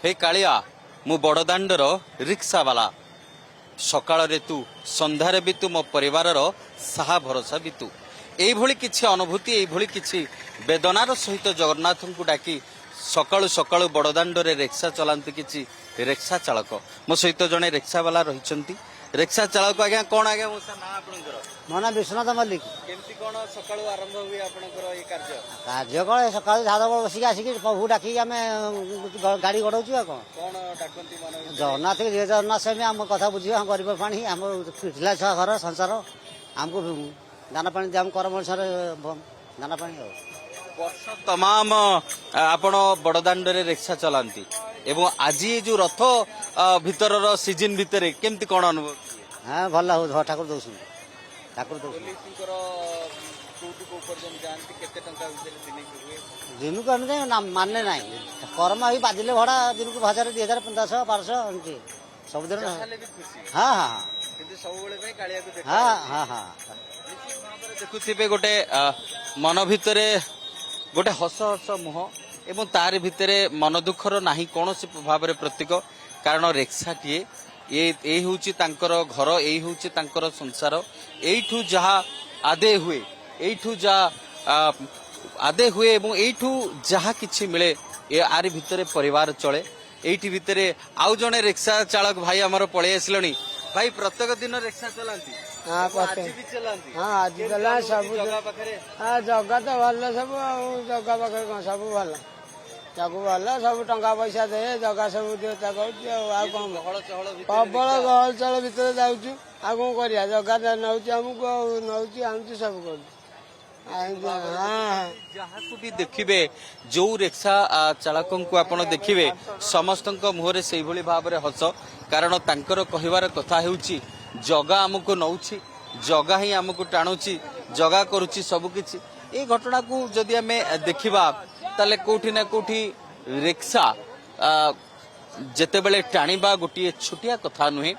हे कालिया मु बड़दाण्डर रिक्सावाला सकाळ तू संध्यारे भी तू मो परिवार साहा भरोसा भी तू एभली किछि अनुभूति एभली किछि वेदनार सहित जगन्नाथ को डाकी सकाळु सकाळु बड़दाण्डरे रिक्सा चलांती किछि रिक्सा चालक मो सहित जने रिक्सावाला रहिसंती रिक्सा चालक आज्ञा कोन आज्ञा मो ना आपनकर मो ना विश्वनाथ मल्लिक केमती कोन सकाळु आरंभ हुई आपनकर ए कार्य कार्य कौन सकाल झाड़ बसिक आसिक प्रभु डाक आम गाड़ी गड़ाऊ कोन डाकंती मन जगन्नाथ जय जगन्नाथ स्वामी आम कथा बुझे गरीब पानी आम फिटला छुआ घर संसार आमको दाना पानी आम कर मनुष्य दाना पानी वर्ष तमाम आपण बड़दाण्डरे रिक्शा चलांती एवं आज ये जो रथ भीतर सीजन भितर केमती कोन अनुभव हाँ भल हो ठाकुर दौन ठाकुर दौन दिन को अनुदान मानने ना कर्म ही बाजिले भड़ा दिन को 1000 2000 1500 500 सबुदिन हाँ हाँ हाँ हाँ हाँ देखुथिबे गोटे मन भितर गोटे हस हस मुह एवं तार भितर मन दुखर नाही कौनसी भाव प्रतीक कारण रिक्साटीए ये होची तांकर घर ये होची तांकर संसार एठू जहा आदे हुए एठू जहा आदे हुए एवं एठू जहा किछि मिले ये आरी भितर परिवार चले एठी भितर आउ जने रिक्सा चालक भाई हमर पळे आसलणी भाई प्रत्येक दिन रिक्शा चलांती हाँ आज भी चलांती हाँ आज चला सब जगह पाखरे हाँ जगह तो भल सब जगह पाखे कौन सब भल ताकू भल सब टंका पैसा दे जगह सब देवता कौन गहळ चहळ प्रबल गहल चल भितर जाऊँ आ कौन करिया जगह नौची आमको नौची आमची सब कर जहाँ भी देखिए जो रिक्शा चालक को आपण देखिए समस्त मुहरे से भाव में हस कारण तांकर कहिवार कथा हेउची जगा आमको नौची जगा ही आमको टाणुची जगा करुची सबकिछि ए घटना को जदि आमे देखिबा ताले कोठी ना कोठी रिक्शा जेतेबेले टाणीबा गोटे छोटिया कथा नुहे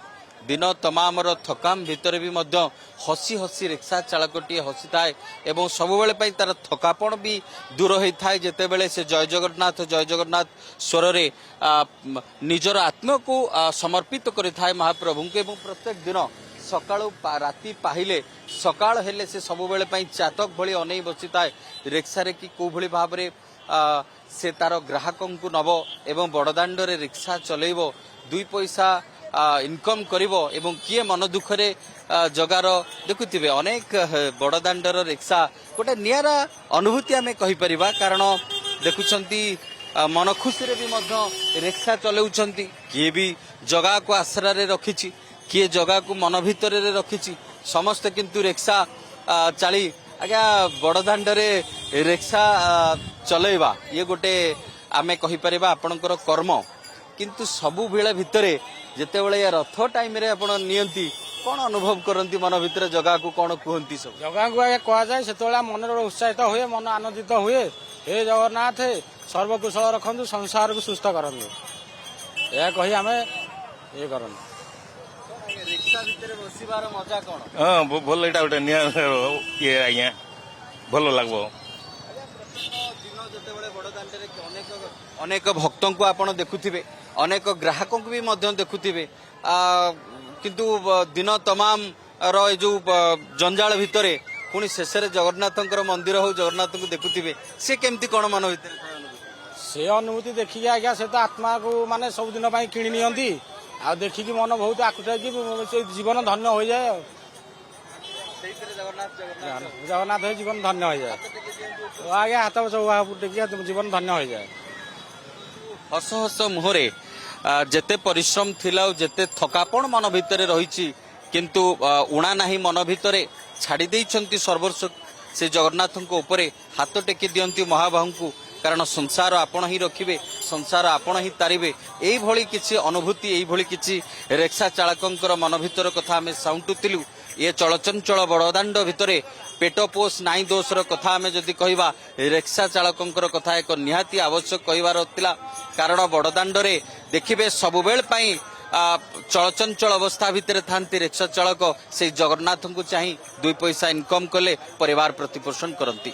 दिन तमाम थकाम भितर भी मध्य हसी हसी रिक्शा चालकटी हसी थाए एवं सब बेले तार थकापण भी दूर होता है जितेबले से जय जगन्नाथ स्वर रे निजर आत्मा को समर्पित करिथाए महाप्रभु को एवं प्रत्येक दिन सकाळु राति पाहिले सकाळ हेले से सब बेले चातक भली अनै बसी थाए रिक्शा रे कि को भली भाव रे से तार ग्राहक को नब एवं बड़दाण्ड रे रिक्शा चलेइबो दुई पैसा इनकम करिवो एवं किए मन दुखरे जगार देखुथिबे अनेक बड़दाण्डर रिक्शा गोटे नियारा अनुभूति आमे कहि परिबा कारण देखुछंती मन खुशी रे भी मध्य रिक्शा चलाउछंती किए भी जगा को आश्रा रे रखिछि किए जगा को मन भितर रे रखिछि समस्त किंतु रिक्शा चाली आज्ञा बड़दाण्डरे रिक्शा चलेबा ये गोटे आमे कहि परिबा आपनकर कर्म किंतु सबु बेले भितरे जेतेबेले रथ टाइम रे आपण नियंती कोन अनुभव करंती मन भितर जगह को कोन कहंती सब जगह को कह जाए से मन उत्साहित हुए मन आनंदित हुए हे जगन्नाथ सर्वकुशल रखु संसार को सुस्थ करंतु या कही आमे ये करन रिक्शा भितर बसिबार मजा कोन हां भल एटा गोटे निया ये आज्ञा भल लागबो अनेक भक्तों को आपण देखुथिबे अनेक ग्राहकों को भी मध्य देखुथिबे किंतु दिन तमाम जो जंजाल भितरे पुणी शेष जगन्नाथ मंदिर हो जगन्नाथ को देखुथिबे से केमती कोन मन भितर से अनुभूति देखिए आज्ञा से तो आत्मा को माने सब दिन किणी नियंती आ देखिकी मन बहुत आकुट से जीवन धन्य हो जाए जगन्नाथ जीवन धन्य हो जाए आज्ञा हाथ सब टेकी जीवन धन्य हो जाए हस हस मुहरे जेते परिश्रम थिला जेते थकापण मन भितर रही किंतु उणा नाही मन भितरे छाड़ी देइछंती सर्वस्व से जगन्नाथ को ऊपर हाथ टेकी दियंती महाबाहु को कारण संसार आपण ही रखिबे संसार आपण ही तारिबे एई भली किछि अनुभूति एई भली किछि रिक्शा चालकंकर मन भितर कथा हमें साउंटुतिलु ये चलचंचल बड़दाण्ड भितरे पेट पोष नाई दोषर कथा आमे जदि कहिबा रिक्शा चालकंकर कथा एक निहाती आवश्यक कहिबार थिला कारण बड़दाण्डरे देखिबे सबुबेल पई चलचंचल अवस्था भितर थांती रिक्शा चालक से जगन्नाथ को चाहि दुई पैसा इनकम कले परिवार प्रतिपोषण करंती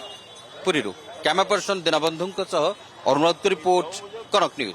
पुरीरु कैमरा पर्सन दीनबंधु सह अरुण रिपोर्ट कनक न्यूज।